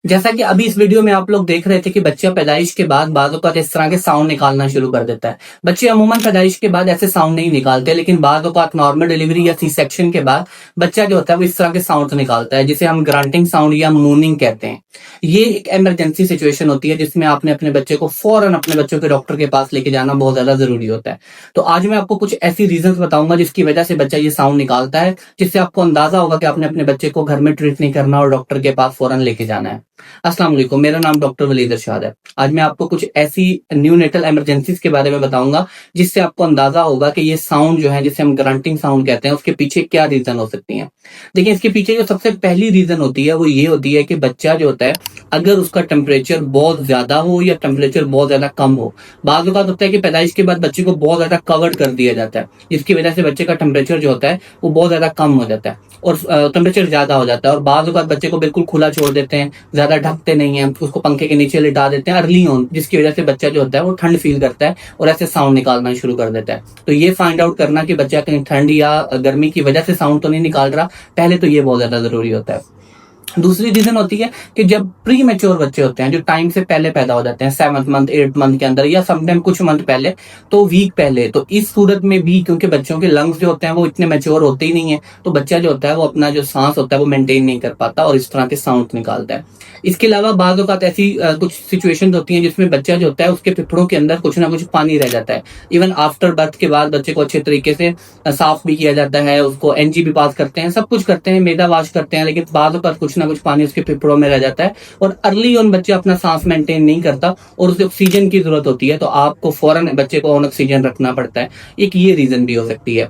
जैसा कि अभी इस वीडियो में आप लोग देख रहे थे कि बच्चा पैदाइश के बाद बाज़ औक़ात इस तरह के साउंड निकालना शुरू कर देता है। बच्चे अमूमन पैदाइश के बाद ऐसे साउंड नहीं निकालते, लेकिन बाज़ औक़ात नॉर्मल डिलीवरी या सी सेक्शन के बाद बच्चा जो होता है वो इस तरह के साउंड निकालता है, जिसे हम ग्रांटिंग साउंड या मूनिंग कहते हैं। ये एक इमरजेंसी सिचुएशन होती है जिसमें आपने अपने बच्चे को फौरन अपने बच्चों के डॉक्टर के पास लेके जाना बहुत ज़्यादा ज़रूरी होता है। तो आज मैं आपको कुछ ऐसी रीज़न्स बताऊँगा जिसकी वजह से बच्चा ये साउंड निकालता है, जिससे आपको अंदाज़ा होगा कि आपने अपने बच्चे को घर में ट्रीट नहीं करना और डॉक्टर के पास फौरन लेके जाना है। अस्सलाम वालेकुम, मेरा नाम डॉक्टर वलीद इरशाद है। आज मैं आपको कुछ ऐसी न्यूनेटल इमरजेंसीज के बारे में बताऊंगा जिससे आपको अंदाजा होगा कि ये साउंड जो है, जिसे हम ग्रांटिंग साउंड कहते हैं, उसके पीछे क्या रीजन हो सकती है। देखिए, इसके पीछे जो सबसे पहली रीजन होती है वो ये होती है कि बच्चा जो होता है, अगर उसका टेम्परेचर बहुत ज्यादा हो या टेम्परेचर बहुत ज्यादा कम हो। बाज़ औक़ात होता है कि पैदाइश के बाद बच्चे को बहुत ज्यादा कवर्ड कर दिया जाता है, जिसकी वजह से बच्चे का टेम्परेचर जो होता है वो बहुत ज्यादा कम हो जाता है और टेम्परेचर ज्यादा हो जाता है। और बाज़ औक़ात बच्चे को बिल्कुल खुला छोड़ देते हैं, ज्यादा ढकते नहीं है, उसको पंखे के नीचे लिटा देते हैं अर्ली ऑन, जिसकी वजह से बच्चा जो होता है वो ठंड फील करता है और ऐसे साउंड निकालना शुरू कर देता है। तो ये फाइंड आउट करना कि बच्चा कहीं ठंड या गर्मी की वजह से साउंड तो नहीं निकाल रहा, पहले तो ये बहुत ज्यादा जरूरी होता है। दूसरी रीजन होती है कि जब प्री मेच्योर बच्चे होते हैं, जो टाइम से पहले पैदा हो जाते हैं, 7th मंथ 8th मंथ के अंदर या समटाइम कुछ मंथ पहले, तो वीक पहले, तो इस सूरत में भी क्योंकि बच्चों के लंग्स जो होते हैं वो इतने मेच्योर होते ही नहीं है, तो बच्चा जो होता है वो अपना जो सांस होता है वो मेंटेन नहीं कर पाता और इस तरह के साउंड निकालता है। इसके अलावा बाज़ औक़ात ऐसी कुछ सिचुएशन होती हैं जिसमें बच्चा जो होता है उसके फेफड़ों के अंदर कुछ ना कुछ पानी रह जाता है। इवन आफ्टर बर्थ के बाद बच्चे को अच्छे तरीके से साफ भी किया जाता है, उसको एनजी भी पास करते हैं, सब कुछ करते हैं, मैदा वाश करते हैं, लेकिन बाज़ औक़ात कुछ ना कुछ पानी उसके फेफड़ों में रह जाता है और अर्ली ऑन बच्चा अपना सांस मेंटेन नहीं करता और उसे ऑक्सीजन की जरूरत होती है, तो आपको फौरन बच्चे को ऑन ऑक्सीजन रखना पड़ता है। एक ये रीजन भी हो सकती है।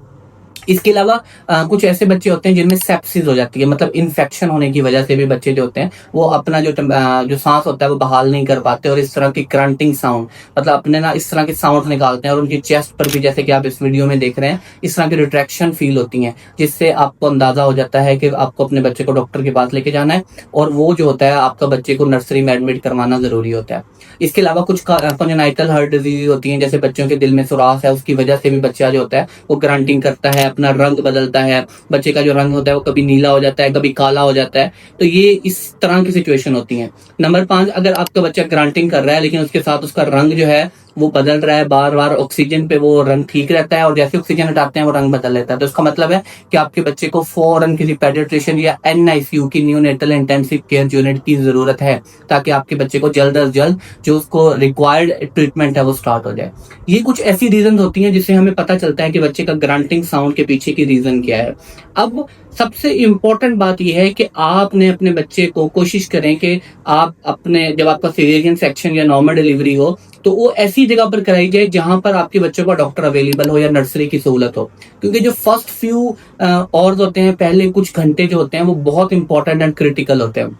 इसके अलावा कुछ ऐसे बच्चे होते हैं जिनमें सेप्सिस हो जाती है, मतलब इन्फेक्शन होने की वजह से भी बच्चे जो होते हैं वो अपना जो सांस होता है वो बहाल नहीं कर पाते और इस तरह की ग्रंटिंग साउंड, मतलब अपने ना इस तरह के साउंड निकालते हैं और उनकी चेस्ट पर भी, जैसे कि आप इस वीडियो में देख रहे हैं, इस तरह की रिट्रैक्शन फील होती है, जिससे आपको अंदाजा हो जाता है कि आपको अपने बच्चे को डॉक्टर के पास लेके जाना है और वो जो होता है आपका बच्चे को नर्सरी में एडमिट करवाना जरूरी होता है। इसके अलावा कुछ कॉन्जेनाइटल हार्ट डिजीज होती हैं, जैसे बच्चों के दिल में सुराख है, उसकी वजह से भी बच्चा जो होता है वो ग्रंटिंग करता है, अपना रंग बदलता है, बच्चे का जो रंग होता है वो कभी नीला हो जाता है, कभी काला हो जाता है। तो ये इस तरह की सिचुएशन होती है। नंबर 5, अगर आपका बच्चा ग्रांटिंग कर रहा है लेकिन उसके साथ उसका रंग जो है वो बदल रहा है, बार बार ऑक्सीजन पे वो रंग ठीक रहता है और जैसे ऑक्सीजन हटाते हैं वो रंग बदल लेता है, तो इसका मतलब है कि आपके बच्चे को फौरन किसी पेडियाट्रिशियन या NICU की न्यूनेटल इंटेंसिव केयर यूनिट की जरूरत है, ताकि आपके बच्चे को जल्द अज जल्द जो उसको रिक्वायर्ड ट्रीटमेंट है वो स्टार्ट हो जाए। ये कुछ ऐसी रीजन होती हैं जिससे हमें पता चलता है कि बच्चे का ग्रांटिंग साउंड के पीछे की रीजन क्या है। अब सबसे इम्पोर्टेंट बात यह है कि आपने अपने बच्चे को कोशिश करें कि आप अपने, जब आपका सिजेरियन सेक्शन या नॉर्मल डिलीवरी हो, तो वो ऐसी जगह पर कराई जाए जहां पर आपके बच्चों का डॉक्टर अवेलेबल हो या नर्सरी की सहूलत हो, क्योंकि जो फर्स्ट फ्यू आवर्स होते हैं, पहले कुछ घंटे जो होते हैं वो बहुत इंपॉर्टेंट एंड क्रिटिकल होते हैं।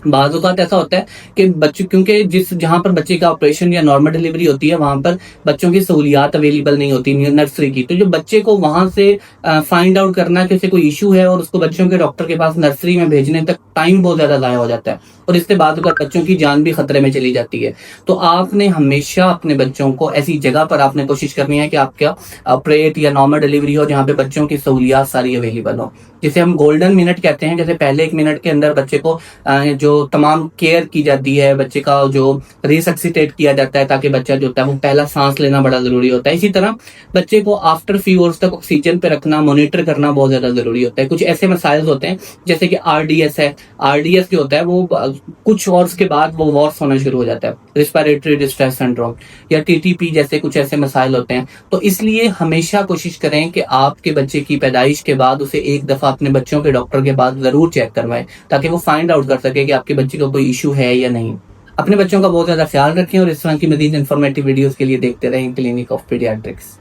बाज़ औक़ात ऐसा होता है कि बच्चे, क्योंकि जहां पर बच्चे का ऑपरेशन या नॉर्मल डिलीवरी होती है वहां पर बच्चों की सहूलियात अवेलेबल नहीं होती नर्सरी की, तो जो बच्चे को वहां से फाइंड आउट करना कि कोई इशू है और उसको बच्चों के डॉक्टर के पास नर्सरी में भेजने तक टाइम बहुत ज्यादा ज़ाया हो जाता है और इससे बाद में बच्चों की जान भी खतरे में चली जाती है। तो आपने हमेशा अपने बच्चों को ऐसी जगह पर आपने कोशिश करनी है कि आपका ऑपरेट या नॉर्मल डिलीवरी हो जहाँ पे बच्चों की सहूलियात सारी अवेलेबल हो, जिसे हम गोल्डन मिनट कहते हैं। जैसे पहले 1 मिनट के अंदर बच्चे को जो तमाम केयर की जाती है, बच्चे का जो रिसक्सिटेट किया जाता है ताकि बच्चा जो होता है वो पहला सांस लेना बड़ा जरूरी होता है। इसी तरह बच्चे को आफ्टर फ्यू आवर्स तक ऑक्सीजन पे रखना, मॉनिटर करना बहुत ज्यादा जरूरी होता है। कुछ ऐसे मसाइल होते हैं जैसे कि RDS है, RDS जो होता है वो कुछ आवर्स के बाद वो वॉर्स होना शुरू हो जाता है, रिस्पिरेटरी डिस्ट्रेस सिंड्रोम, या TTP जैसे कुछ ऐसे मसाइल होते हैं। तो इसलिए हमेशा कोशिश करें कि आपके बच्चे की पैदाइश के बाद उसे एक दफा अपने बच्चों के डॉक्टर के पास जरूर चेक करवाएं, ताकि वो फाइंड आउट कर सके कि आपके बच्चे को कोई इशू है या नहीं। अपने बच्चों का बहुत ज्यादा ख्याल रखें और इस तरह की मजीद इंफॉर्मेटिव वीडियोस के लिए देखते रहें क्लिनिक ऑफ पीडियाट्रिक्स।